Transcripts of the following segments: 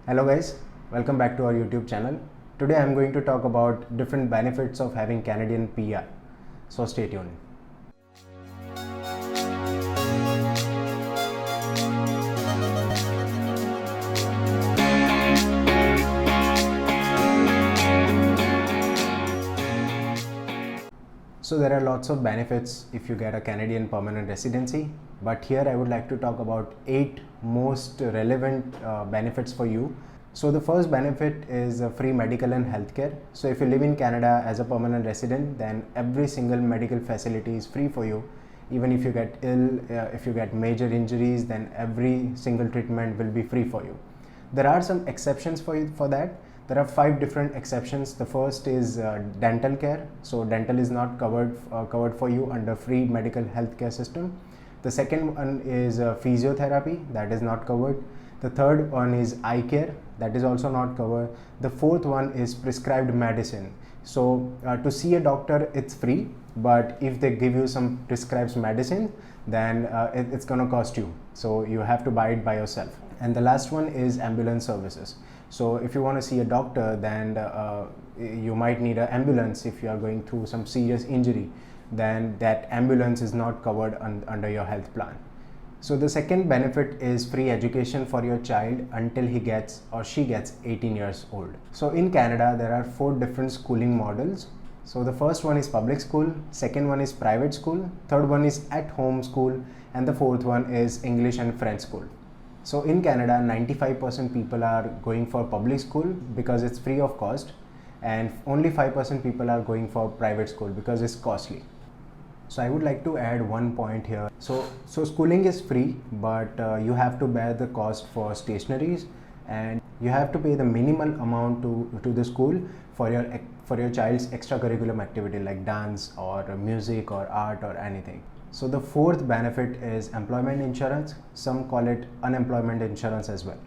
Hello guys, welcome back to our YouTube channel. Today I am going to talk about different benefits of having Canadian PR. So stay tuned. So there are lots of benefits if you get a Canadian permanent residency, but here I would like to talk about 8 most relevant benefits for you. So the first benefit is free medical and healthcare. So if you live in Canada as a permanent resident, then every single medical facility is free for you. Even if you get ill, if you get major injuries, then every single treatment will be free for you. There are some exceptions for that. There are 5 different exceptions. The first is dental care. So dental is not covered for you under free medical healthcare system. The second one is physiotherapy, that is not covered. The third one is eye care, that is also not covered. The fourth one is prescribed medicine. So to see a doctor, it's free, but if they give you some prescribed medicine, then it's gonna cost you. So you have to buy it by yourself. And the last one is ambulance services. So if you want to see a doctor, then you might need an ambulance. If you are going through some serious injury, then that ambulance is not covered under your health plan. So the second benefit is free education for your child until he gets or she gets 18 years old. So in Canada, there are 4 different schooling models. So the first one is public school, second one is private school, third one is at home school, and the fourth one is English and French school. So in Canada, 95% people are going for public school because it's free of cost, and only 5% people are going for private school because it's costly. So I would like to add one point here. So schooling is free, but you have to bear the cost for stationaries, and you have to pay the minimal amount to the school for your child's extracurricular activity like dance or music or art or anything. So the fourth benefit is employment insurance. Some call it unemployment insurance as well.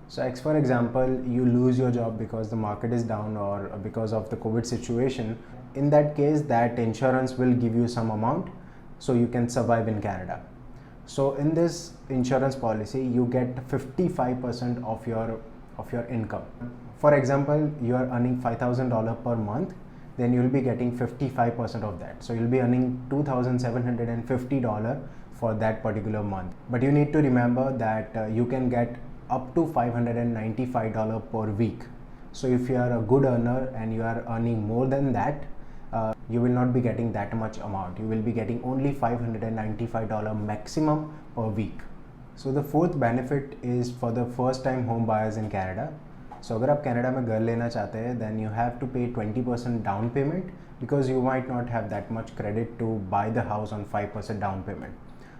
So for example, you lose your job because the market is down or because of the COVID situation. In that case, that insurance will give you some amount so you can survive in Canada. So in this insurance policy, you get 55% of your income. For example, you are earning $5,000 per month, then you will be getting 55% of that. So you'll be earning $2,750 for that particular month. But you need to remember that you can get up to $595 per week. So if you are a good earner and you are earning more than that, you will not be getting that much amount. You will be getting only $595 maximum per week. So the fourth benefit is for the first time home buyers in Canada. So अगर आप Canada में घर लेना चाहते हैं, then you have to pay 20% down payment because you might not have that much credit to buy the house on 5% down payment.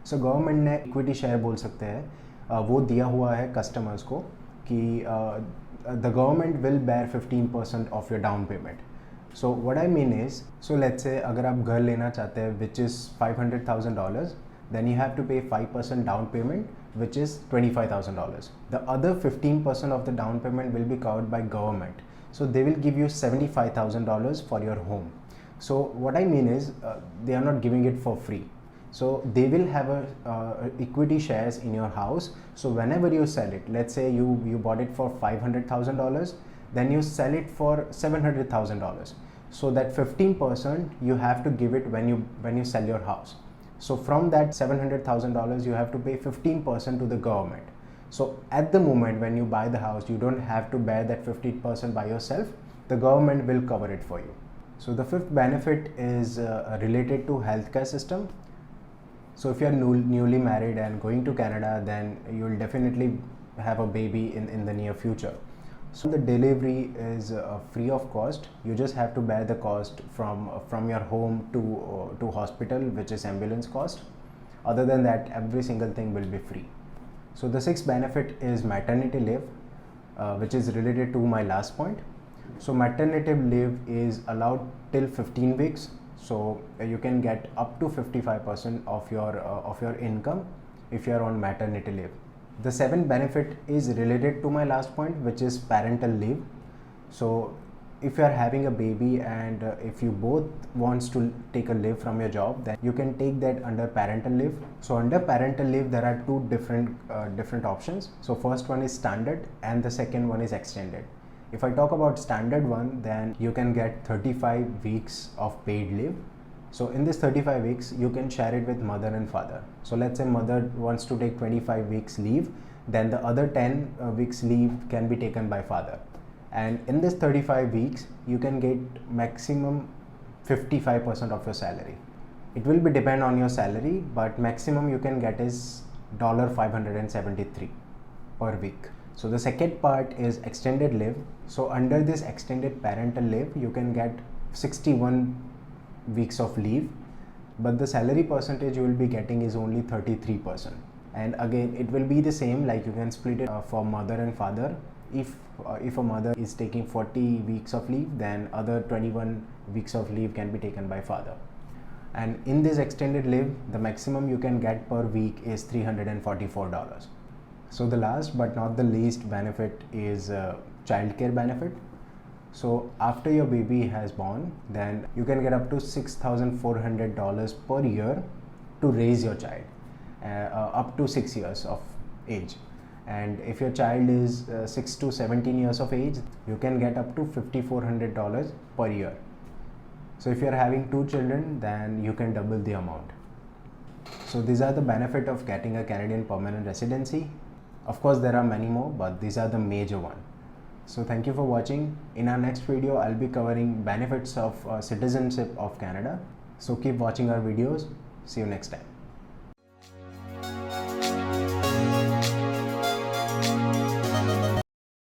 So government ने equity share बोल सकते हैं, वो दिया हुआ है कस्टमर्स को कि the government will bear 15% of your down payment. So what I mean is, so let's say अगर आप घर लेना चाहते हैं which is $500,000, then you have to pay 5% down payment, which is $25,000. The other 15% of the down payment will be covered by government. So they will give you $75,000 for your home. So what I mean is, they are not giving it for free. So they will have equity shares in your house. So whenever you sell it, let's say you bought it for $500,000, then you sell it for $700,000. So that 15% you have to give it when you sell your house. So from that $700,000, you have to pay 15% to the government. So at the moment when you buy the house, you don't have to bear that 15% by yourself. The government will cover it for you. So the fifth benefit is related to healthcare system. So if you are newly married and going to Canada, then you will definitely have a baby in the near future. So the delivery is free of cost. You just have to bear the cost from your home to hospital, which is ambulance cost. Other than that, every single thing will be free. So the sixth benefit is maternity leave, which is related to my last point. So maternity leave is allowed till 15 weeks. So you can get up to 55% of your income if you are on maternity leave. The seventh benefit is related to my last point, which is parental leave. So if you are having a baby and if you both wants to take a leave from your job, then you can take that under parental leave. So under parental leave there are two different options. So first one is standard and the second one is extended. If I talk about standard one, then you can get 35 weeks of paid leave. So in this 35 weeks you can share it with mother and father. So let's say mother wants to take 25 weeks leave, then the other 10 weeks leave can be taken by father. And in this 35 weeks you can get maximum 55% of your salary. It will be depend on your salary, but maximum you can get is $573 per week. So the second part is extended leave. So under this extended parental leave you can get 61 weeks of leave, but the salary percentage you will be getting is only 33%. And again it will be the same, like you can split it for mother and father. If a mother is taking 40 weeks of leave, then other 21 weeks of leave can be taken by father. And in this extended leave, the maximum you can get per week is $344. So the last but not the least benefit is childcare benefit. So after your baby has born, then you can get up to $6,400 per year to raise your child up to 6 years of age. And if your child is 6 to 17 years of age, you can get up to $5,400 per year. So if you are having 2 children, then you can double the amount. So these are the benefit of getting a Canadian permanent residency. Of course there are many more, but these are the major one. So thank you for watching. In our next video I'll be covering benefits of citizenship of Canada. So keep watching our videos. See you next time.